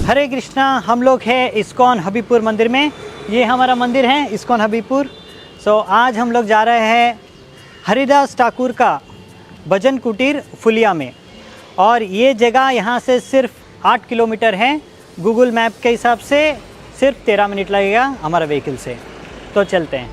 हरे कृष्णा। हम लोग हैं इस्कॉन हबीबपुर मंदिर में। ये हमारा मंदिर है इस्कॉन हबीबपुर। आज हम लोग जा रहे हैं हरिदास ठाकुर का भजन कुटीर फुलिया में, और ये जगह यहाँ से सिर्फ 8 किलोमीटर है। गूगल मैप के हिसाब से सिर्फ 13 मिनट लगेगा हमारा व्हीकल से। तो चलते हैं।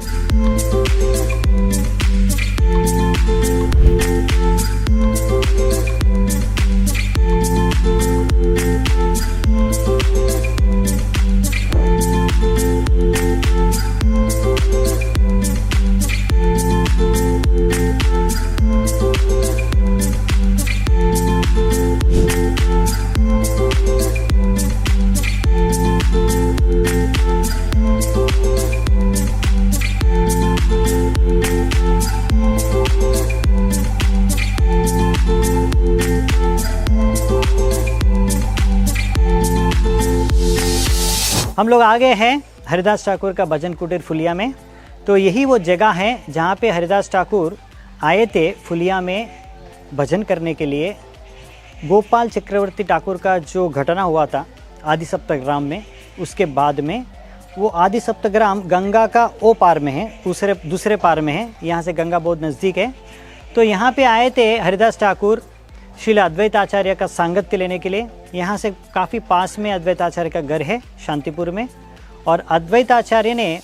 हम लोग आ गए हैं हरिदास ठाकुर का भजन कुटीर फुलिया में। तो यही वो जगह है जहाँ पे हरिदास ठाकुर आए थे फुलिया में भजन करने के लिए। गोपाल चक्रवर्ती ठाकुर का जो घटना हुआ था आदि सप्तग्राम में, उसके बाद में वो आदि सप्तग्राम गंगा का ओ पार में है, दूसरे पार में है। यहाँ से गंगा बहुत नज़दीक है। तो यहाँ पे आए थे हरिदास ठाकुर श्रील अद्वैत आचार्य का सांगत्य लेने के लिए। यहाँ से काफ़ी पास में अद्वैत आचार्य का घर है शांतिपुर में, और अद्वैत आचार्य ने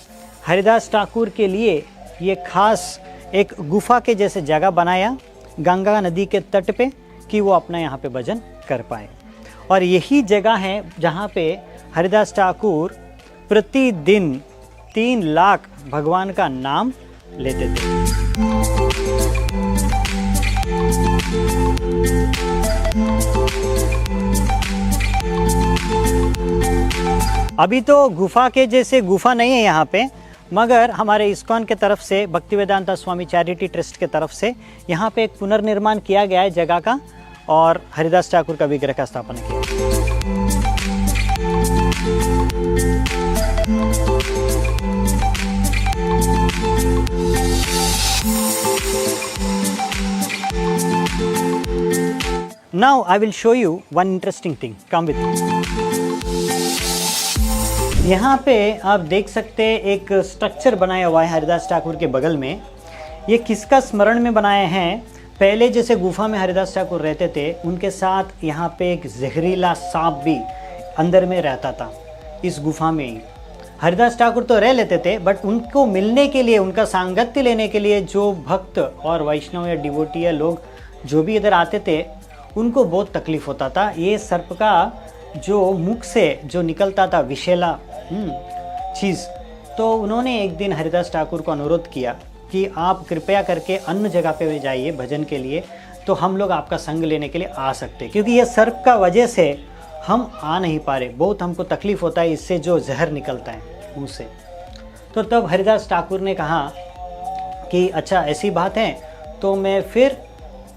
हरिदास ठाकुर के लिए ये खास एक गुफा के जैसे जगह बनाया गंगा नदी के तट पे, कि वो अपना यहाँ पे भजन कर पाए। और यही जगह है जहाँ पे हरिदास ठाकुर प्रतिदिन 3 लाख भगवान का नाम लेते थे। अभी तो गुफा के जैसे गुफा नहीं है यहाँ पे, मगर हमारे इस्कॉन के तरफ से, भक्तिवेदांता स्वामी चैरिटी ट्रस्ट के तरफ से यहाँ पे एक पुनर्निर्माण किया गया है जगह का, और हरिदास ठाकुर का विग्रह का स्थापना किया। Now I will show you one interesting thing. Come with me. यहाँ पे आप देख सकते हैं एक स्ट्रक्चर बनाया हुआ है हरिदास ठाकुर के बगल में। ये किसका स्मरण में बनाए हैं? पहले जैसे गुफा में हरिदास ठाकुर रहते थे, उनके साथ यहाँ पे एक जहरीला सांप भी अंदर में रहता था इस गुफा में ही। हरिदास ठाकुर तो रह लेते थे, बट उनको मिलने के लिए, उनका सांगत्य लेने के लिए जो भक्त और वैष्णव या डिवोटी या लोग जो भी इधर आते थे, उनको बहुत तकलीफ होता था। ये सर्प का जो मुख से जो निकलता था विषैला चीज़, तो उन्होंने एक दिन हरिदास ठाकुर को अनुरोध किया कि आप कृपया करके अन्य जगह पे जाइए भजन के लिए, तो हम लोग आपका संग लेने के लिए आ सकते, क्योंकि ये सर्प का वजह से हम आ नहीं पा रहे, बहुत हमको तकलीफ होता है, इससे जो जहर निकलता है मुँह से। तो तब हरिदास ठाकुर ने कहा कि अच्छा ऐसी बात है, तो मैं फिर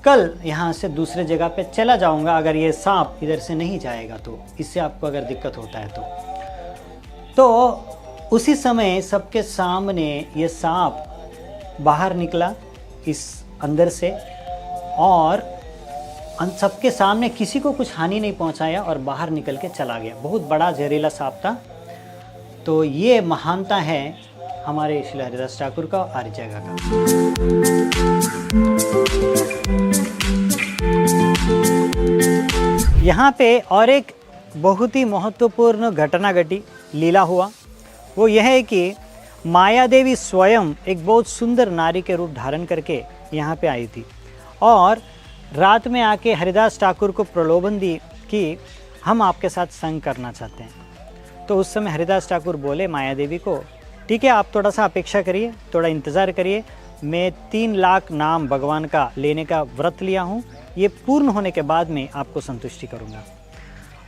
कल यहाँ से दूसरे जगह पे चला जाऊँगा, अगर ये सांप इधर से नहीं जाएगा तो, इससे आपको अगर दिक्कत होता है तो उसी समय सबके सामने ये सांप बाहर निकला इस अंदर से, और सबके सामने किसी को कुछ हानि नहीं पहुंचाया और बाहर निकल के चला गया। बहुत बड़ा जहरीला सांप था। तो ये महानता है हमारे श्री हरिदास ठाकुर का और जगह का। यहाँ पे और एक बहुत ही महत्वपूर्ण घटना घटी, लीला हुआ। वो यह है कि माया देवी स्वयं एक बहुत सुंदर नारी के रूप धारण करके यहाँ पे आई थी, और रात में आके हरिदास ठाकुर को प्रलोभन दी कि हम आपके साथ संग करना चाहते हैं। तो उस समय हरिदास ठाकुर बोले माया देवी को, ठीक है, आप थोड़ा सा अपेक्षा करिए, थोड़ा इंतज़ार करिए, मैं 3 लाख नाम भगवान का लेने का व्रत लिया हूँ, ये पूर्ण होने के बाद में आपको संतुष्टि करूँगा।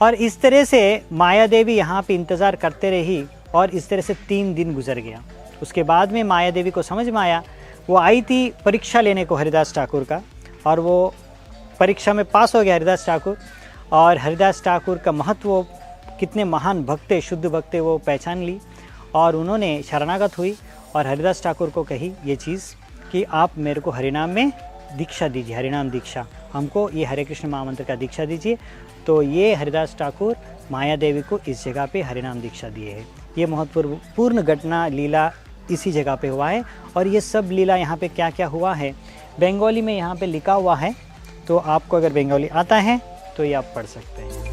और इस तरह से माया देवी यहाँ पे इंतज़ार करते रही, और इस तरह से 3 दिन गुजर गया। उसके बाद में माया देवी को समझ में आया, वो आई थी परीक्षा लेने को हरिदास ठाकुर का, और वो परीक्षा में पास हो गया हरिदास ठाकुर। और हरिदास ठाकुर का महत्व, कितने महान भक्त है, शुद्ध भक्त है, वो पहचान ली, और उन्होंने शरणागत हुई और हरिदास ठाकुर को कही ये चीज़ कि आप मेरे को हरिनाम में दीक्षा दीजिए, हरिनाम दीक्षा। हमको ये हरे कृष्ण महामंत्र का दीक्षा दीजिए। तो ये हरिदास ठाकुर माया देवी को इस जगह पे हरिनाम दीक्षा दिए है। ये महत्वपूर्ण घटना लीला इसी जगह पे हुआ है। और ये सब लीला यहाँ पे क्या क्या हुआ है बंगाली में यहाँ पे लिखा हुआ है, तो आपको अगर बंगाली आता है तो ये आप पढ़ सकते हैं।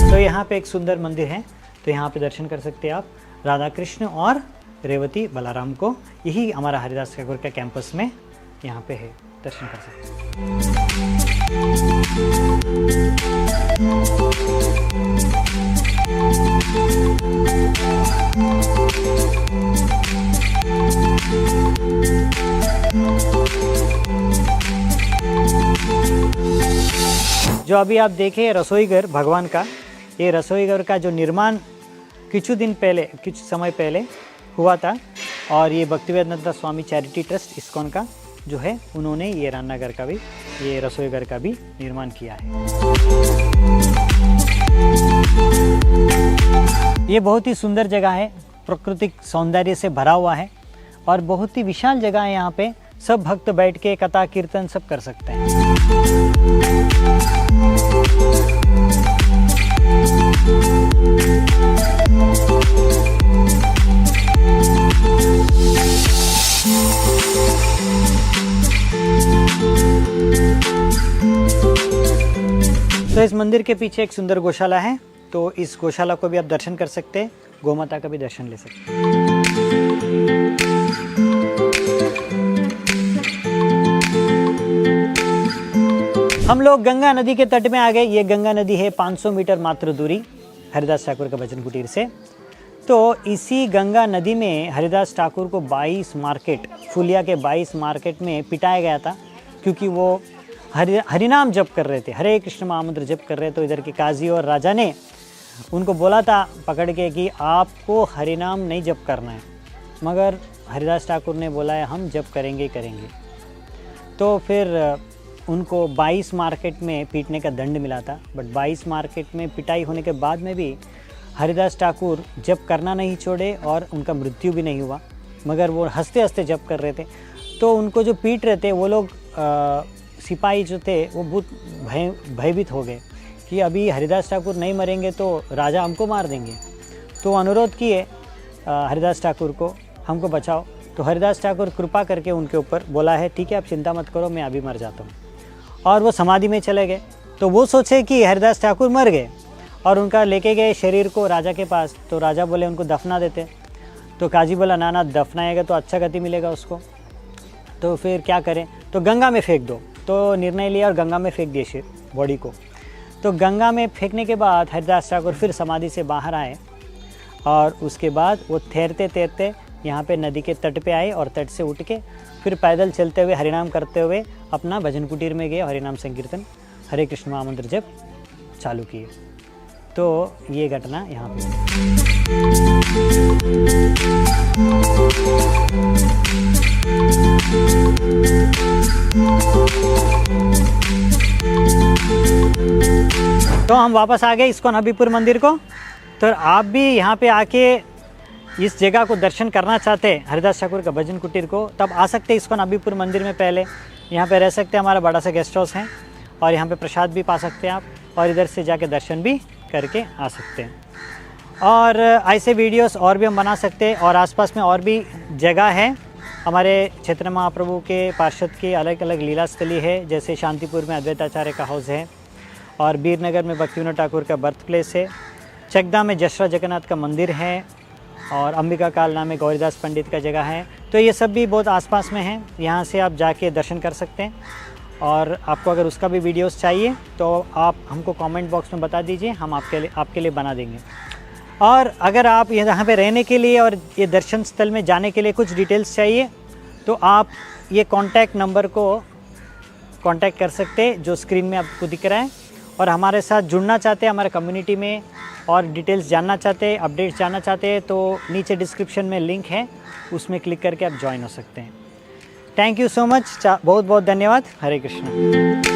तो यहाँ पे एक सुंदर मंदिर है, तो यहाँ पे दर्शन कर सकते हैं आप राधा कृष्ण और रेवती बलाराम को। यही हमारा हरिदास ठाकुर का कैंपस में यहाँ पे है, दर्शन कर सकते हैं। जो अभी आप देखे रसोई घर भगवान का, ये रसोई घर का जो निर्माण कुछ समय पहले हुआ था, और ये भक्तिवेदांत स्वामी चैरिटी ट्रस्ट इस्कॉन का जो है उन्होंने ये रान्ना घर का भी, ये रसोई घर का भी निर्माण किया है। ये बहुत ही सुंदर जगह है, प्राकृतिक सौंदर्य से भरा हुआ है और बहुत ही विशाल जगह है। यहाँ पे सब भक्त बैठ के कथा कीर्तन सब कर सकते हैं। तो इस मंदिर के पीछे एक सुंदर गौशाला है, तो इस गौशाला को भी आप दर्शन कर सकते हैं, गौ माता का भी दर्शन ले सकते हैं। हम लोग गंगा नदी के तट में आ गए। ये गंगा नदी है 500 मीटर मात्र दूरी हरिदास ठाकुर का भजन कुटीर से। तो इसी गंगा नदी में हरिदास ठाकुर को 22 मार्केट, फुलिया के 22 मार्केट में पिटाया गया था, क्योंकि वो हरिनाम जप कर रहे थे, हरे कृष्ण महामंत्र जप कर रहे। तो इधर के काजी और राजा ने उनको बोला था पकड़ के कि आपको हरिनाम नहीं जप करना है, मगर हरिदास ठाकुर ने बोला है हम जप करेंगे करेंगे। तो फिर उनको 22 मार्केट में पीटने का दंड मिला था। बट 22 मार्केट में पिटाई होने के बाद में भी हरिदास ठाकुर जप करना नहीं छोड़े और उनका मृत्यु भी नहीं हुआ, मगर वो हंसते हंसते जप कर रहे थे। तो उनको जो पीट रहे थे वो लोग सिपाही जो थे वो बहुत भयभीत हो गए कि अभी हरिदास ठाकुर नहीं मरेंगे तो राजा हमको मार देंगे। तो अनुरोध किए हरिदास ठाकुर को, हमको बचाओ। तो हरिदास ठाकुर कृपा करके उनके ऊपर बोला है ठीक है आप चिंता मत करो, मैं अभी मर जाता हूँ। और वो समाधि में चले गए। तो वो सोचे कि हरिदास ठाकुर मर गए और उनका लेके गए शरीर को राजा के पास। तो राजा बोले उनको दफना देते। तो काजी बोला ना ना, दफनाएगा तो अच्छा गति मिलेगा उसको, तो फिर क्या करें, तो गंगा में फेंक दो। तो निर्णय लिया और गंगा में फेंक दिए बॉडी को। तो गंगा में फेंकने के बाद हरिदास ठाकुर फिर समाधि से बाहर आए और उसके बाद वो तैरते तैरते यहाँ पे नदी के तट पे आए और तट से उठ के फिर पैदल चलते हुए हरिनाम करते हुए अपना भजन कुटीर में गए। हरिनाम संकीर्तन हरे कृष्ण महामंत्र जप चालू किए। तो ये घटना यहाँ पे। तो हम वापस आ गए इस्कॉन हबीबपुर मंदिर को। तो आप भी यहाँ पे आके इस जगह को दर्शन करना चाहते हैं, हरिदास ठाकुर का भजन कुटीर को, तब आ सकते हैं इस्कॉन हबीबपुर मंदिर में। पहले यहाँ पे रह सकते हैं, हमारा बड़ा सा गेस्ट हाउस है और यहाँ पे प्रसाद भी पा सकते हैं आप, और इधर से जाके दर्शन भी करके आ सकते हैं। और ऐसे वीडियोस और भी हम बना सकते हैं। और आसपास में और भी जगह है, हमारे चैतन्य महाप्रभु के पार्षद की अलग अलग लीला स्थली है। जैसे शांतिपुर में अद्वैताचार्य का हाउस है, और बीरनगर में भक्तिविनोद ठाकुर का बर्थ प्लेस है, चकदा में जसरा जगन्नाथ का मंदिर है, और अंबिका कालना में गौरीदास पंडित का जगह है। तो ये सब भी बहुत आसपास में है, यहाँ से आप जाके दर्शन कर सकते हैं। और आपको अगर उसका भी वीडियोस चाहिए तो आप हमको कमेंट बॉक्स में बता दीजिए, हम आपके लिए बना देंगे। और अगर आप यहाँ पे रहने के लिए और ये दर्शन स्थल में जाने के लिए कुछ डिटेल्स चाहिए तो आप ये कॉन्टैक्ट नंबर को कॉन्टैक्ट कर सकते हैं जो स्क्रीन में आपको दिख रहा है। और हमारे साथ जुड़ना चाहते हैं हमारे कम्युनिटी में और डिटेल्स जानना चाहते हैं, अपडेट्स जानना चाहते हैं, तो नीचे डिस्क्रिप्शन में लिंक है, उसमें क्लिक करके आप ज्वाइन हो सकते हैं। थैंक यू सो मच, बहुत बहुत धन्यवाद। हरे कृष्ण।